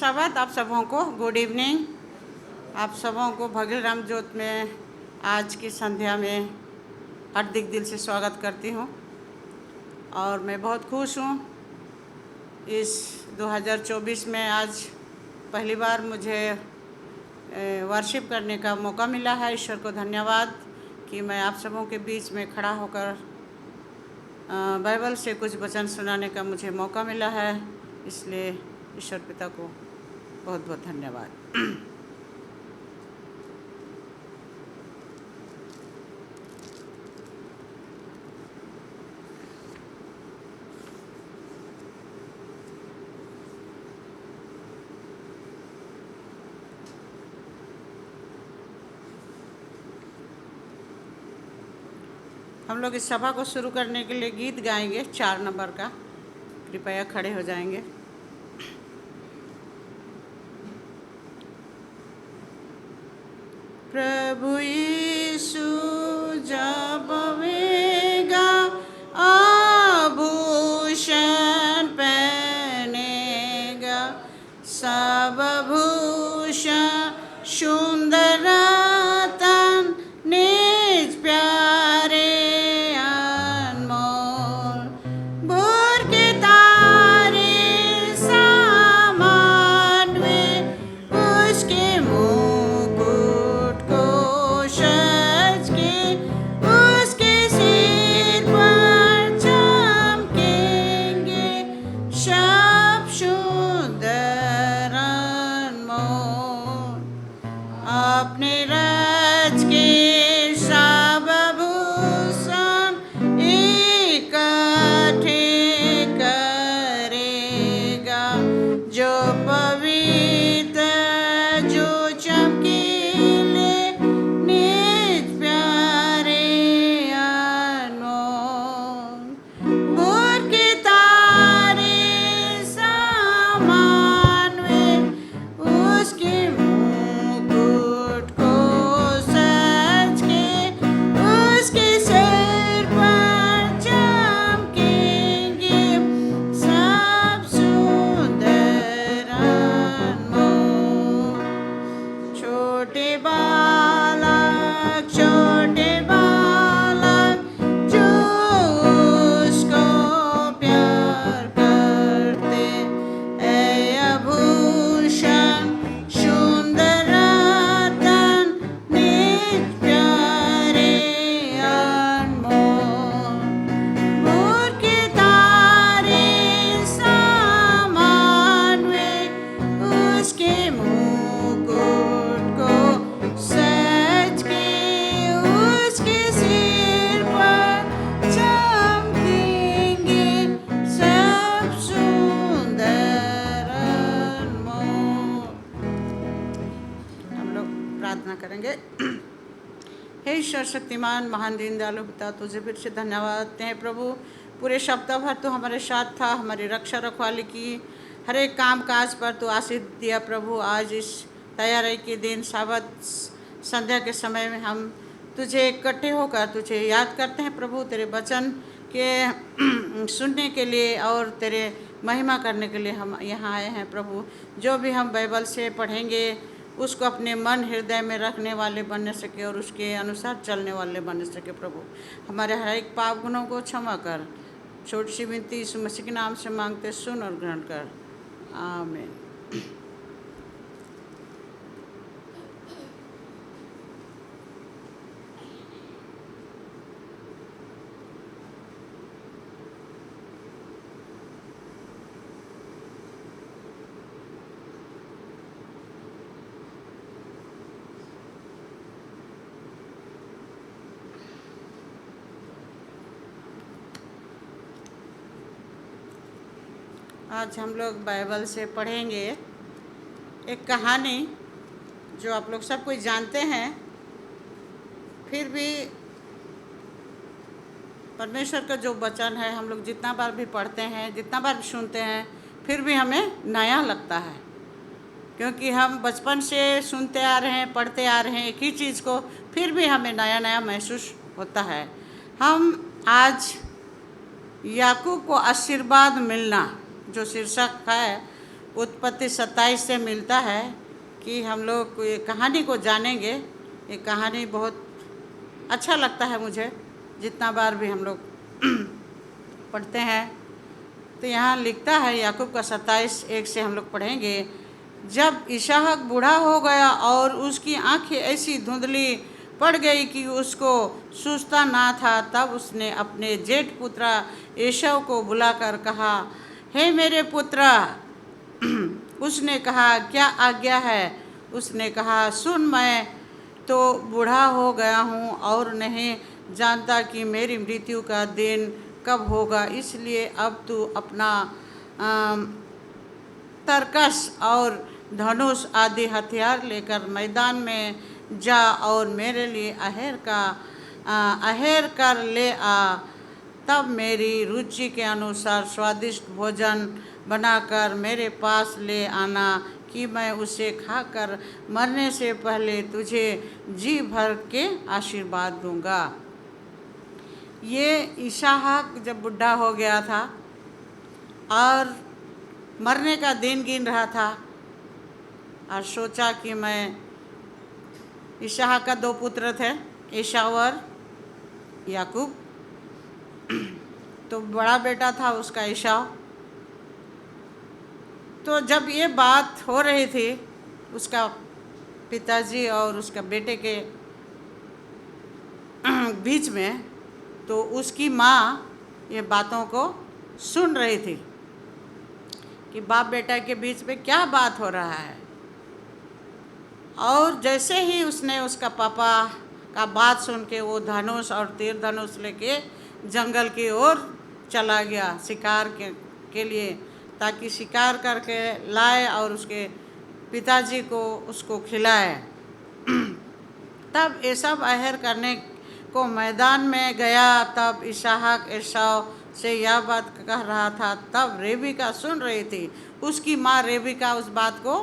शब्द आप सबों को गुड इवनिंग। आप सबों को भगीरथ राम ज्योत में आज की संध्या में हार्दिक दिल से स्वागत करती हूँ और मैं बहुत खुश हूँ। इस 2024 में आज पहली बार मुझे वर्शिप करने का मौका मिला है। ईश्वर को धन्यवाद कि मैं आप सबों के बीच में खड़ा होकर बाइबल से कुछ वचन सुनाने का मुझे मौका मिला है। इसलिए ईश्वर पिता को बहुत बहुत धन्यवाद। हम लोग इस सभा को शुरू करने के लिए गीत गाएंगे 4 नंबर का। कृपया खड़े हो जाएंगे। प्रभु यीशु जब आवेगा आभूषण पहनेगा, सब भूषण सुंदर तन निज प्यारे अनमोल, भोर के तारे समान में उसके मुकुट को सज के, उसके सिर पर चमकेंगे सब सुंदर अनमोल। अपने राज के सब भूषण इकट्ठे करेगा, जो पवित्र जो चमकीले निज प्यारे अनमोल, भोर के तारे समान में उसके मुकुट को सज के, उसके सिर पर चमकेंगे सब सुंदर अनमोल। छोटे बालक जो उसको प्यार करते, ऐ आभूषण सुंदर तन निज प्यारे अनमोल, भोर के तारे समान में उसके मुकुट को सज के, उसके सिर पर चमकेंगे सब सुंदर अनमोल। हम लोग प्रार्थना करेंगे। हे ईश्वर शक्तिमान महान दीन दयालु पिता, तुझे फिर से धन्यवाद देते हैं प्रभु। पूरे सप्ताह भर तू हमारे साथ था, हमारी रक्षा रखवाली की, हर एक काम काज पर तू आशीष दिया प्रभु। आज इस तैयारी के दिन साबत संध्या के समय में हम तुझे इकट्ठे होकर तुझे याद करते हैं प्रभु। तेरे वचन के सुनने के लिए और तेरे महिमा करने के लिए हम यहाँ आए हैं प्रभु। जो भी हम बाइबल से पढ़ेंगे उसको अपने मन हृदय में रखने वाले बनने सके और उसके अनुसार चलने वाले बनने सके प्रभु। हमारे हर एक पाप गुनों को क्षमा कर। छोटी सी विनती यीशु मसीह के नाम से मांगते, सुन और ग्रहण कर, आमीन। आज हम लोग बाइबल से पढ़ेंगे एक कहानी जो आप लोग सब कुछ जानते हैं, फिर भी परमेश्वर का जो वचन है हम लोग जितना बार भी पढ़ते हैं, जितना बार भी सुनते हैं, फिर भी हमें नया लगता है, क्योंकि हम बचपन से सुनते आ रहे हैं, पढ़ते आ रहे हैं एक ही चीज़ को, फिर भी हमें नया नया महसूस होता है। हम आज याकूब को आशीर्वाद मिलना जो शीर्षक है उत्पत्ति 27 से मिलता है कि हम लोग ये कहानी को जानेंगे। ये कहानी बहुत अच्छा लगता है मुझे, जितना बार भी हम लोग पढ़ते हैं। तो यहाँ लिखता है याकूब का 27:1 से हम लोग पढ़ेंगे। जब इसहाक बूढ़ा हो गया और उसकी आंखें ऐसी धुंधली पड़ गई कि उसको सूझता ना था, तब उसने अपने जेठ पुत्र एसाव को बुलाकर कहा, हे मेरे पुत्र। उसने कहा, क्या आज्ञा है? उसने कहा, सुन, मैं तो बूढ़ा हो गया हूँ और नहीं जानता कि मेरी मृत्यु का दिन कब होगा, इसलिए अब तू अपना तरकस और धनुष आदि हथियार लेकर मैदान में जा और मेरे लिए अहेर कर ले आ। तब मेरी रुचि के अनुसार स्वादिष्ट भोजन बनाकर मेरे पास ले आना कि मैं उसे खाकर मरने से पहले तुझे जी भर के आशीर्वाद दूंगा। ये इसहाक जब बुढ़ा हो गया था और मरने का दिन गिन रहा था और सोचा कि मैं, इसहाक का 2 पुत्र थे, एसाव और याकूब। तो बड़ा बेटा था उसका एसाव। तो जब ये बात हो रही थी उसका पिताजी और उसका बेटे के बीच में, तो उसकी माँ ये बातों को सुन रही थी कि बाप बेटा के बीच में क्या बात हो रहा है। और जैसे ही उसने उसका पापा का बात सुन के वो धनुष और तीर धनुष लेके जंगल की ओर चला गया शिकार के लिए, ताकि शिकार करके लाए और उसके पिताजी को उसको खिलाए। तब एसाव अहेर करने को मैदान में गया। तब इसहाक एसाव से यह बात कह रहा था। तब रेबिका सुन रही थी। उसकी माँ रेबिका उस बात को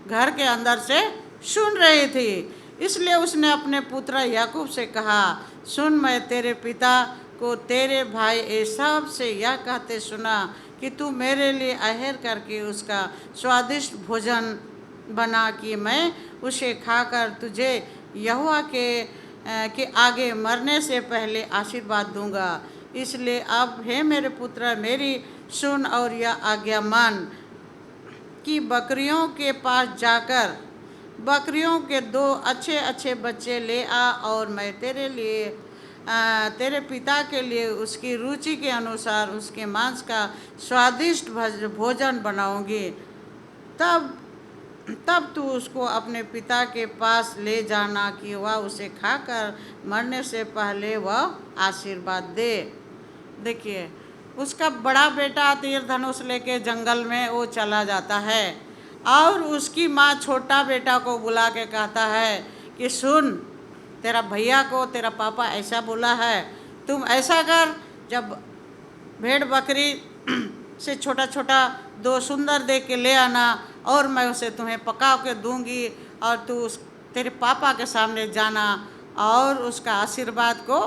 घर के अंदर से सुन रही थी। इसलिए उसने अपने पुत्र याकूब से कहा, सुन, मैं तेरे पिता को तेरे भाई एसाव से यह कहते सुना कि तू मेरे लिए अहेर करके उसका स्वादिष्ट भोजन बना कि मैं उसे खाकर तुझे यहोवा के आगे मरने से पहले आशीर्वाद दूंगा। इसलिए अब हे मेरे पुत्र, मेरी सुन और यह आज्ञा मान कि बकरियों के पास जाकर बकरियों के 2 अच्छे अच्छे बच्चे ले आ और मैं तेरे लिए तेरे पिता के लिए उसकी रुचि के अनुसार उसके मांस का स्वादिष्ट भोजन बनाऊंगी। तब तू उसको अपने पिता के पास ले जाना कि वह उसे खाकर मरने से पहले वह आशीर्वाद दे। देखिए, उसका बड़ा बेटा तीर धनुष लेके जंगल में वो चला जाता है और उसकी माँ छोटा बेटा को बुला के कहता है कि सुन, तेरा भैया को तेरा पापा ऐसा बोला है, तुम ऐसा कर, जब भेड़ बकरी से छोटा छोटा 2 सुंदर देख के ले आना और मैं उसे तुम्हें पका के दूंगी और तू तेरे पापा के सामने जाना और उसका आशीर्वाद को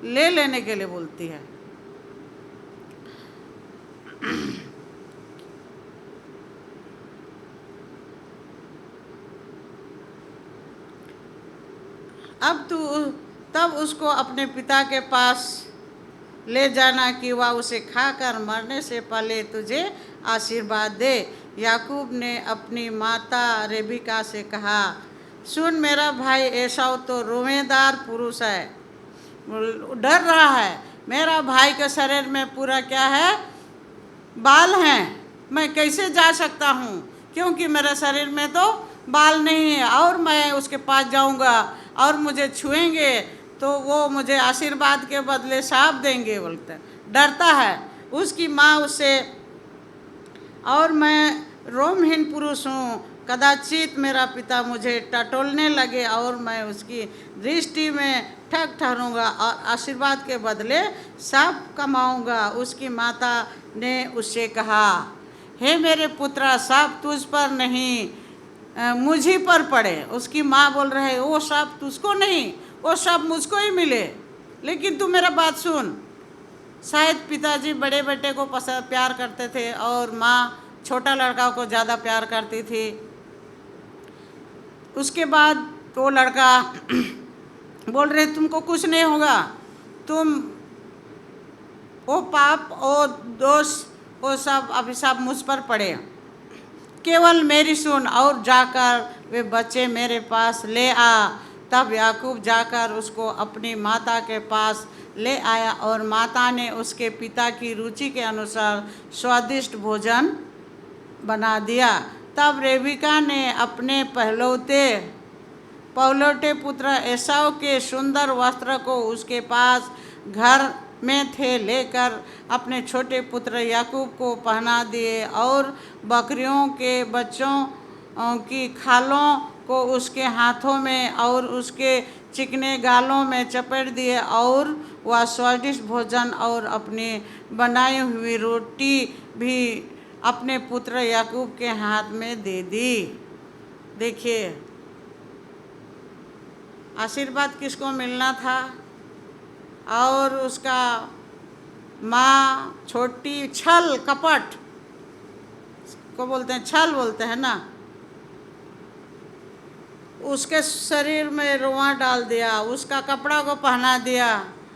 ले लेने के लिए बोलती है। तब उसको अपने पिता के पास ले जाना कि वह उसे खाकर मरने से पहले तुझे आशीर्वाद दे। याकूब ने अपनी माता रेबिका से कहा, सुन, मेरा भाई एसाव तो रोवेदार पुरुष है, डर रहा है। मेरा भाई के शरीर में पूरा क्या है, बाल हैं। मैं कैसे जा सकता हूँ, क्योंकि मेरे शरीर में तो बाल नहीं है। और मैं उसके पास जाऊँगा और मुझे छुएंगे तो वो मुझे आशीर्वाद के बदले शाप देंगे, बोलते डरता है। उसकी माँ उससे, और मैं रोमहीन पुरुष हूँ, कदाचित मेरा पिता मुझे टटोलने लगे और मैं उसकी दृष्टि में ठग ठहरूंगा और आशीर्वाद के बदले शाप कमाऊंगा। उसकी माता ने उससे कहा, हे मेरे पुत्र, शाप तुझ पर नहीं, मुझी पर पड़े। उसकी माँ बोल रहे, वो शाप तुझको नहीं, वो शाप मुझको ही मिले। लेकिन तू मेरा बात सुन। शायद पिताजी बड़े बेटे को प्यार करते थे और माँ छोटा लड़का को ज़्यादा प्यार करती थी। उसके बाद वो लड़का बोल रहे तुमको कुछ नहीं होगा, तुम वो पाप वो दोष वो सब अभिशाप मुझ पर पड़े, केवल मेरी सुन और जाकर वे बच्चे मेरे पास ले आ। तब याकूब जाकर उसको अपनी माता के पास ले आया और माता ने उसके पिता की रुचि के अनुसार स्वादिष्ट भोजन बना दिया। तब रेबिका ने अपने पहलौटे पुत्र एसाव के सुंदर वस्त्र को उसके पास घर में थे लेकर अपने छोटे पुत्र याकूब को पहना दिए और बकरियों के बच्चों की खालों को उसके हाथों में और उसके चिकने गालों में चपेट दिए और वह स्वादिष्ट भोजन और अपनी बनाई हुई रोटी भी अपने पुत्र याकूब के हाथ में दे दी। देखिए आशीर्वाद किसको मिलना था, और उसका माँ छोटी छल कपट को बोलते हैं, छल बोलते हैं ना, उसके शरीर में रोआ डाल दिया, उसका कपड़ा को पहना दिया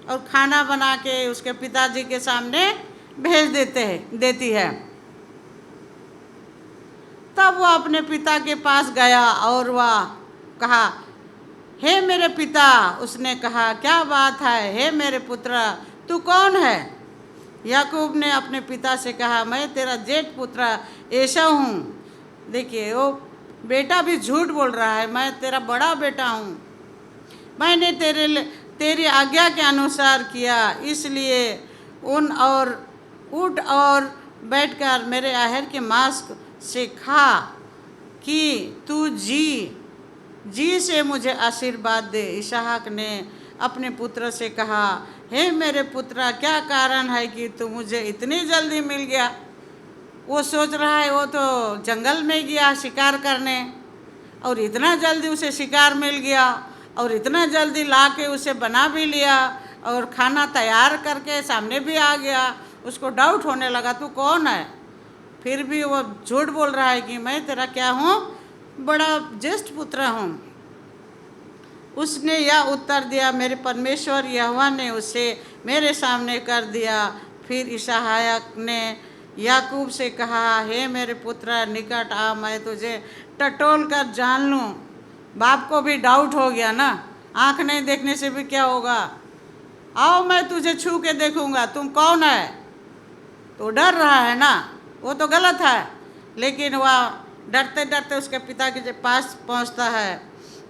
और खाना बना के उसके पिताजी के सामने भेज देती है। तब वह अपने पिता के पास गया और वह कहा, हे मेरे पिता। उसने कहा, क्या बात है हे मेरे पुत्र, तू कौन है? याकूब ने अपने पिता से कहा, मैं तेरा जेठ पुत्र एसाव हूँ। देखिए वो बेटा भी झूठ बोल रहा है, मैं तेरा बड़ा बेटा हूँ, मैंने तेरी आज्ञा के अनुसार किया, इसलिए उठ और बैठकर मेरे आहर के मांस से खा कि तू जी से मुझे आशीर्वाद दे। इसहाक ने अपने पुत्र से कहा, हे मेरे पुत्र, क्या कारण है कि तू मुझे इतनी जल्दी मिल गया? वो सोच रहा है वो तो जंगल में गया शिकार करने और इतना जल्दी उसे शिकार मिल गया और इतना जल्दी ला के उसे बना भी लिया और खाना तैयार करके सामने भी आ गया। उसको डाउट होने लगा, तू कौन है? फिर भी वो झूठ बोल रहा है कि मैं तेरा क्या हूँ, बड़ा ज्येष्ठ पुत्र हूँ। उसने यह उत्तर दिया, मेरे परमेश्वर यहोवा ने उसे मेरे सामने कर दिया। फिर इसहाक ने याकूब से कहा, हे मेरे पुत्र निकट आ, मैं तुझे टटोल कर जान लूँ। बाप को भी डाउट हो गया ना, आँख नहीं देखने से भी क्या होगा, आओ मैं तुझे छू के देखूँगा, तुम कौन है? तो डर रहा है ना, वो तो गलत है, लेकिन वह डरते डरते उसके पिता के पास पहुंचता है।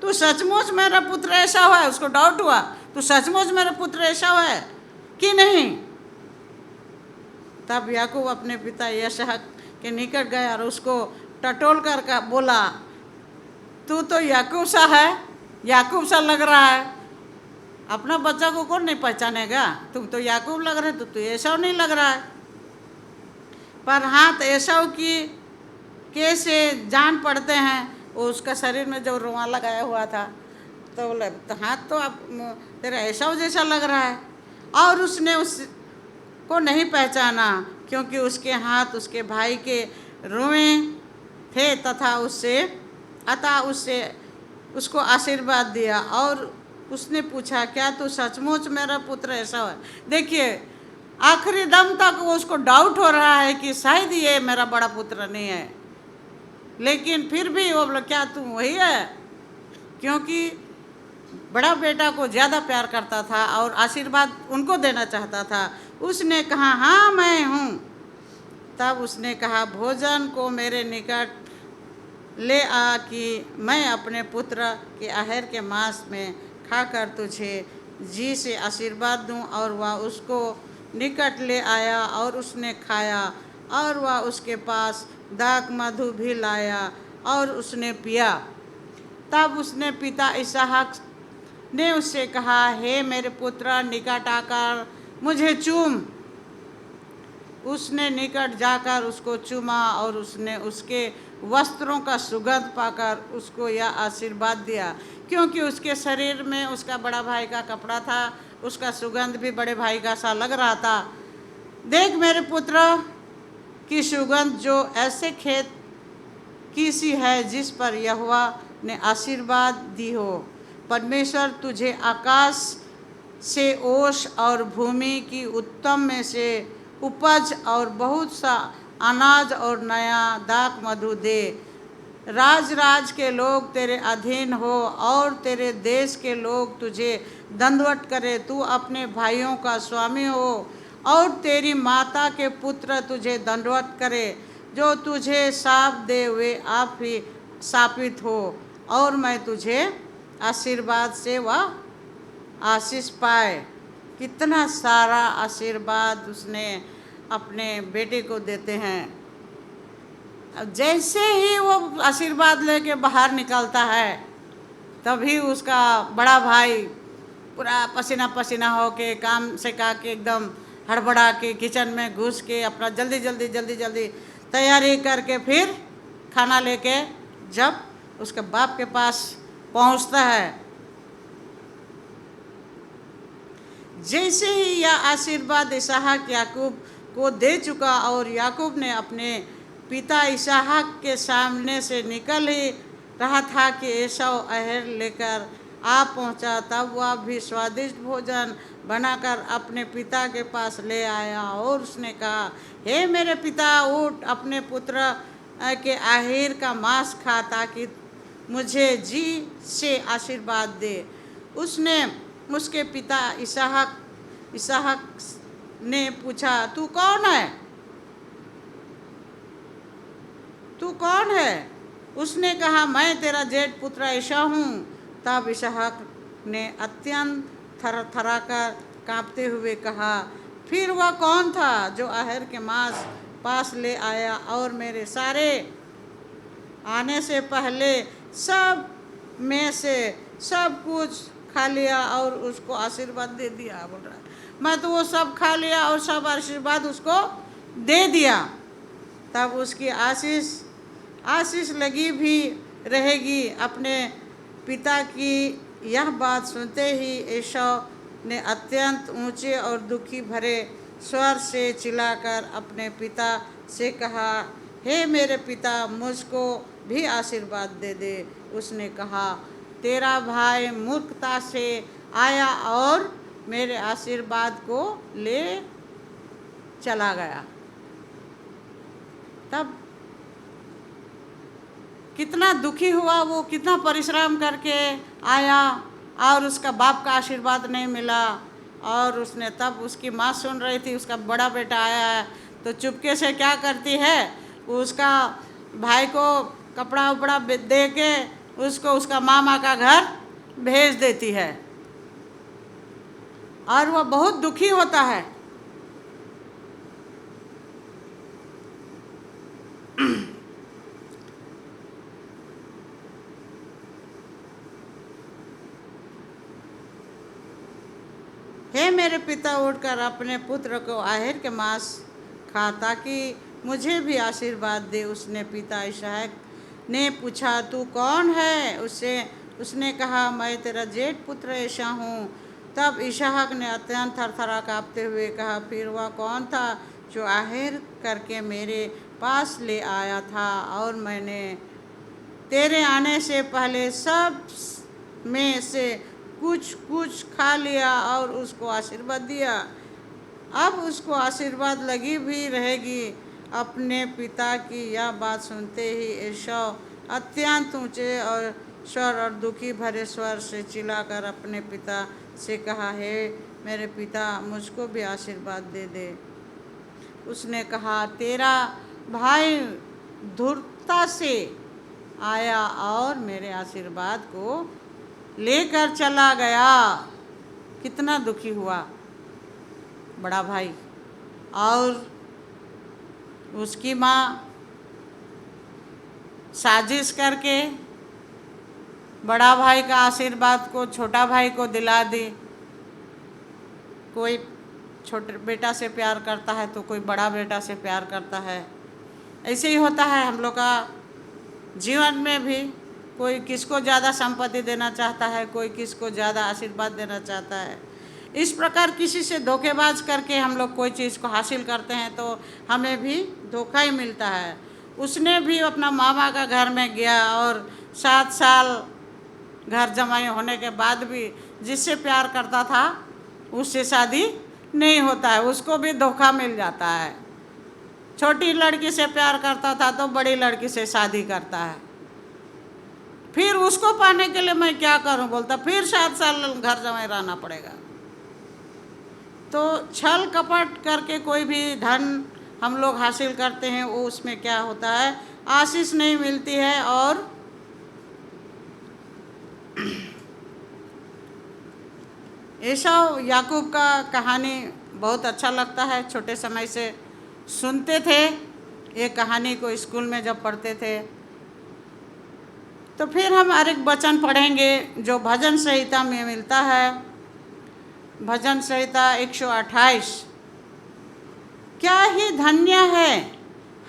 तू सचमुच मेरा पुत्र एसाव है? उसको डाउट हुआ, तू सचमुच मेरा पुत्र एसाव है कि नहीं? तब याकूब अपने पिता इसहाक के निकट गया और उसको टटोल कर बोला, तू तो याकूब सा है, याकूब सा लग रहा है। अपना बच्चा को कौन नहीं पहचानेगा? तुम तो याकूब लग रहे, तो एसाव नहीं लग रहा है। पर हाथ एसाव की कैसे जान पड़ते हैं, वो उसका शरीर में जो रुमाल लगाया हुआ था तो बोले, तो हाथ तो आप तेरा एसाव जैसा लग रहा है। और उसने उसको नहीं पहचाना क्योंकि उसके हाथ उसके भाई के रुए थे तथा उससे उसको आशीर्वाद दिया और उसने पूछा, क्या तू सचमुच मेरा पुत्र एसाव है? देखिए आखिरी दम तक वो उसको डाउट हो रहा है कि शायद ये मेरा बड़ा पुत्र नहीं है, लेकिन फिर भी वो बोला, क्या तू वही है? क्योंकि बड़ा बेटा को ज़्यादा प्यार करता था और आशीर्वाद उनको देना चाहता था। उसने कहा, हाँ मैं हूँ। तब उसने कहा, भोजन को मेरे निकट ले आ कि मैं अपने पुत्र के आहर के मांस में खाकर तुझे जी से आशीर्वाद दूँ। और वह उसको निकट ले आया और उसने खाया और वह उसके पास दाख मधु भी लाया और उसने पिया। तब उसने पिता इसहाक ने उससे कहा, हे मेरे पुत्र निकट आकर मुझे चूम। उसने निकट जाकर उसको चूमा और उसने उसके वस्त्रों का सुगंध पाकर उसको यह आशीर्वाद दिया, क्योंकि उसके शरीर में उसका बड़ा भाई का कपड़ा था, उसका सुगंध भी बड़े भाई का सा लग रहा था। देख मेरे पुत्र, की सुगंध जो ऐसे खेत की सी है जिस पर यहोवा ने आशीर्वाद दी हो। परमेश्वर तुझे आकाश से ओस और भूमि की उत्तम में से उपज और बहुत सा अनाज और नया दाख मधु दे। राज राज के लोग तेरे अधीन हो और तेरे देश के लोग तुझे दंडवत करे। तू अपने भाइयों का स्वामी हो और तेरी माता के पुत्र तुझे दंडवत करे। जो तुझे शाप दे वे आप ही शापित हो और मैं तुझे आशीर्वाद से वह आशीष पाए। कितना सारा आशीर्वाद उसने अपने बेटे को देते हैं। जैसे ही वो आशीर्वाद लेके बाहर निकलता है तभी उसका बड़ा भाई पूरा पसीना पसीना होके काम से का के एकदम हड़बड़ा के किचन में घुस के अपना जल्दी जल्दी तैयारी करके फिर खाना लेके जब उसके बाप के पास पहुंचता है, जैसे ही यह आशीर्वाद इसहाक याकूब को दे चुका और याकूब ने अपने पिता इसहाक के सामने से निकल ही रहा था कि एसाव अहेर लेकर आ पहुंचा, तब वह भी स्वादिष्ट भोजन बनाकर अपने पिता के पास ले आया और उसने कहा, हे मेरे पिता, उठ अपने पुत्र के आहिर का मांस खा ताकि मुझे जी से आशीर्वाद दे। उसने उसके पिता इसहाक ने पूछा, तू कौन है? तू कौन है? उसने कहा, मैं तेरा जेठ पुत्र एसाव हूँ। तब इसहाक ने अत्यंत थरथराकर कांपते हुए कहा, फिर वह कौन था जो आहेर के मांस पास ले आया और मेरे सारे आने से पहले सब में से सब कुछ खा लिया और उसको आशीर्वाद दे दिया? बोल रहा है, मैं तो वो सब खा लिया और सब आशीर्वाद उसको दे दिया। तब उसकी आशीष लगी भी रहेगी। अपने पिता की यह बात सुनते ही एसाव ने अत्यंत ऊंचे और दुखी भरे स्वर से चिल्लाकर अपने पिता से कहा, हे मेरे पिता, मुझको भी आशीर्वाद दे दे। उसने कहा, तेरा भाई मूर्खता से आया और मेरे आशीर्वाद को ले चला गया। तब कितना दुखी हुआ वो, कितना परिश्रम करके आया और उसका बाप का आशीर्वाद नहीं मिला। और उसने तब उसकी माँ सुन रही थी, उसका बड़ा बेटा आया है, तो चुपके से क्या करती है, उसका भाई को कपड़ा उपड़ा दे के उसको उसका मामा का घर भेज देती है और वह बहुत दुखी होता है। हे मेरे पिता, उठकर अपने पुत्र को आहेर के मांस खा ताकि मुझे भी आशीर्वाद दे। उसने पिता इसहाक ने पूछा, तू कौन है? उसने कहा, मैं तेरा जेठ पुत्र एसाव हूँ। तब इसहाक ने अत्यंत थरथरा काँपते हुए कहा, फिर वह कौन था जो आहेर करके मेरे पास ले आया था और मैंने तेरे आने से पहले सब में से कुछ खा लिया और उसको आशीर्वाद दिया? अब उसको आशीर्वाद लगी भी रहेगी। अपने पिता की यह बात सुनते ही एसाव अत्यंत ऊंचे और स्वर और दुखी भरे स्वर से चिल्लाकर अपने पिता से कहा, हे मेरे पिता, मुझको भी आशीर्वाद दे दे। उसने कहा, तेरा भाई धूर्तता से आया और मेरे आशीर्वाद को लेकर चला गया। कितना दुखी हुआ बड़ा भाई। और उसकी माँ साजिश करके बड़ा भाई का आशीर्वाद को छोटा भाई को दिला दी। कोई छोटे बेटा से प्यार करता है तो कोई बड़ा बेटा से प्यार करता है। ऐसे ही होता है हम लोग का जीवन में भी। कोई किसको ज़्यादा संपत्ति देना चाहता है, कोई किसको ज़्यादा आशीर्वाद देना चाहता है। इस प्रकार किसी से धोखेबाज करके हम लोग कोई चीज़ को हासिल करते हैं तो हमें भी धोखा ही मिलता है। उसने भी अपना मामा का घर में गया और 7 साल घर जमाई होने के बाद भी जिससे प्यार करता था उससे शादी नहीं होता है, उसको भी धोखा मिल जाता है। छोटी लड़की से प्यार करता था तो बड़ी लड़की से शादी करता है। फिर उसको पाने के लिए मैं क्या करूं, बोलता फिर 7 साल घर जमाई रहना पड़ेगा। तो छल कपट करके कोई भी धन हम लोग हासिल करते हैं वो उसमें क्या होता है, आशीष नहीं मिलती है। और एसाव याकूब का कहानी बहुत अच्छा लगता है, छोटे समय से सुनते थे ये कहानी को स्कूल में जब पढ़ते थे। तो फिर हम एक वचन पढ़ेंगे जो भजन संहिता में मिलता है। भजन संहिता 128। क्या ही धन्य है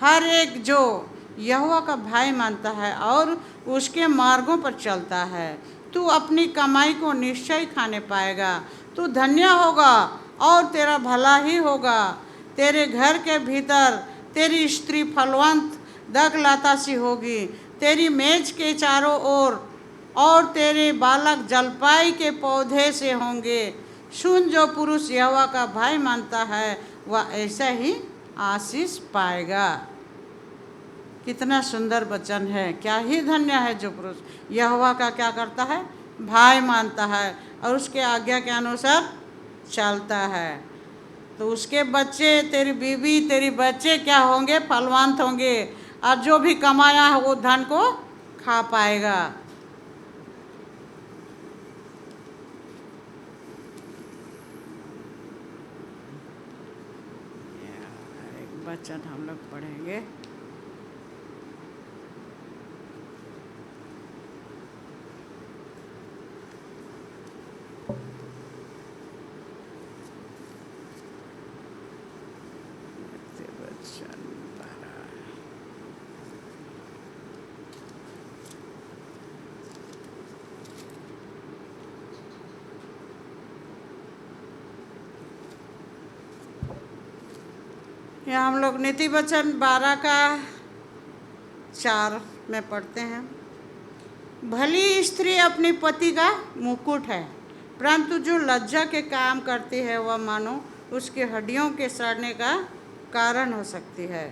हर एक जो यहोवा का भय मानता है और उसके मार्गों पर चलता है। तू अपनी कमाई को निश्चय खाने पाएगा, तू धन्य होगा और तेरा भला ही होगा। तेरे घर के भीतर तेरी स्त्री फलवंत दगलता सी होगी, तेरी मेज के चारों ओर और तेरे बालक जलपाई के पौधे से होंगे। सुन, जो पुरुष यहोवा का भय मानता है वह ऐसा ही आशीष पाएगा। कितना सुंदर वचन है। क्या ही धन्य है जो पुरुष यहोवा का क्या करता है, भाई मानता है और उसके आज्ञा के अनुसार चलता है। तो उसके बच्चे, तेरी बीवी, तेरी बच्चे क्या होंगे, फलवंत होंगे और जो भी कमाया है वो धन को खा पाएगा। एक वचन हम लोग पढ़ेंगे। यहाँ हम लोग नीति वचन 12 का 4 में पढ़ते हैं। भली स्त्री अपने पति का मुकुट है, परंतु जो लज्जा के काम करती है वह मानो उसकी हड्डियों के सड़ने का कारण हो सकती है।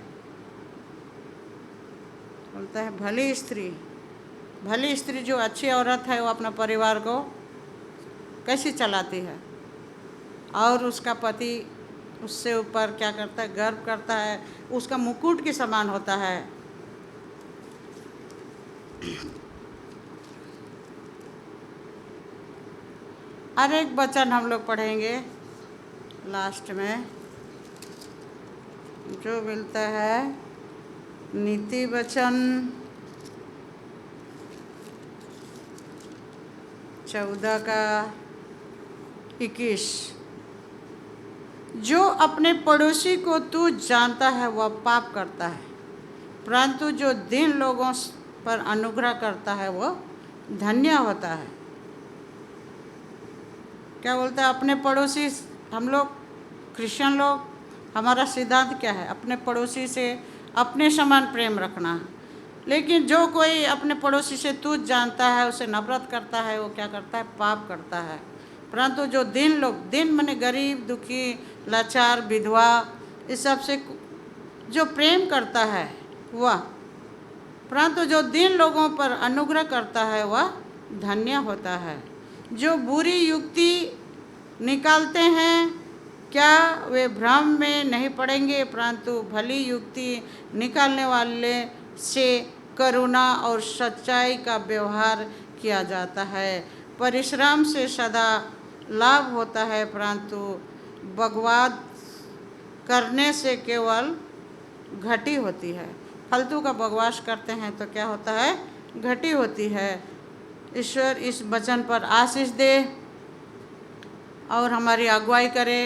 बोलता है भली स्त्री जो अच्छी औरत है वो अपना परिवार को कैसे चलाती है और उसका पति उससे ऊपर क्या करता है, गर्व करता है, उसका मुकुट के समान होता है। और एक वचन हम लोग पढ़ेंगे लास्ट में जो मिलता है नीति वचन 14 का 21। जो अपने पड़ोसी को तू जानता है वह पाप करता है, परंतु जो दीन लोगों पर अनुग्रह करता है वह धन्य होता है। क्या बोलता है, अपने पड़ोसी, हम लोग क्रिश्चियन लोग, हमारा सिद्धांत क्या है, अपने पड़ोसी से अपने समान प्रेम रखना। लेकिन जो कोई अपने पड़ोसी से तुच्छ जानता है, उसे नफरत करता है, वो क्या करता है, पाप करता है। परंतु जो दीन लोग, दीन माने गरीब, दुखी, लाचार, विधवा, इस सब से जो प्रेम करता है वह, परंतु जो दीन लोगों पर अनुग्रह करता है वह धन्य होता है। जो बुरी युक्ति निकालते हैं क्या वे भ्रम में नहीं पड़ेंगे, परंतु भली युक्ति निकालने वाले से करुणा और सच्चाई का व्यवहार किया जाता है। परिश्रम से सदा लाभ होता है, परंतु बगवाद करने से केवल घटी होती है। फालतू का बकवास करते हैं तो क्या होता है, घटी होती है। ईश्वर इस वचन पर आशीष दे और हमारी अगुवाई करे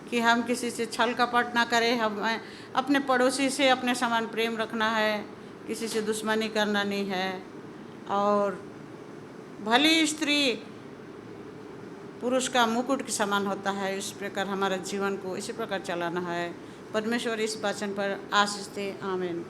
कि हम किसी से छल कपट ना करें। हम अपने पड़ोसी से अपने समान प्रेम रखना है, किसी से दुश्मनी करना नहीं है। और भली स्त्री पुरुष का मुकुट के समान होता है, इस प्रकार हमारा जीवन को इसी प्रकार चलाना है। परमेश्वर इस वचन पर आशीष दे। आमीन।